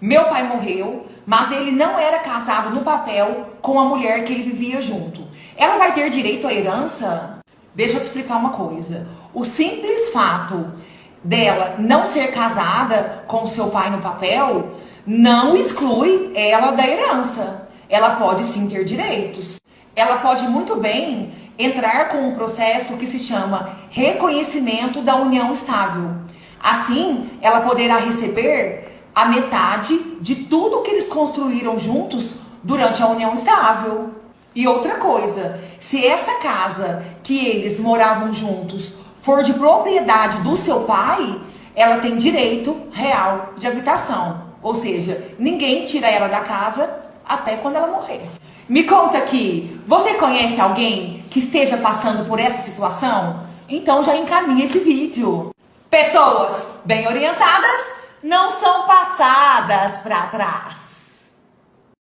Meu pai morreu, mas ele não era casado no papel com a mulher que ele vivia junto. Ela vai ter direito à herança? Deixa eu te explicar uma coisa. O simples fato dela não ser casada com seu pai no papel não exclui ela da herança. Ela pode sim ter direitos. Ela pode muito bem entrar com um processo que se chama reconhecimento da união estável. Assim, ela poderá receber a metade de tudo que eles construíram juntos durante a união estável. E outra coisa, se essa casa que eles moravam juntos for de propriedade do seu pai, ela tem direito real de habitação. Ou seja, ninguém tira ela da casa até quando ela morrer. Me conta aqui, você conhece alguém que esteja passando por essa situação? Então já encaminha esse vídeo. Pessoas bem orientadas não são passadas para trás.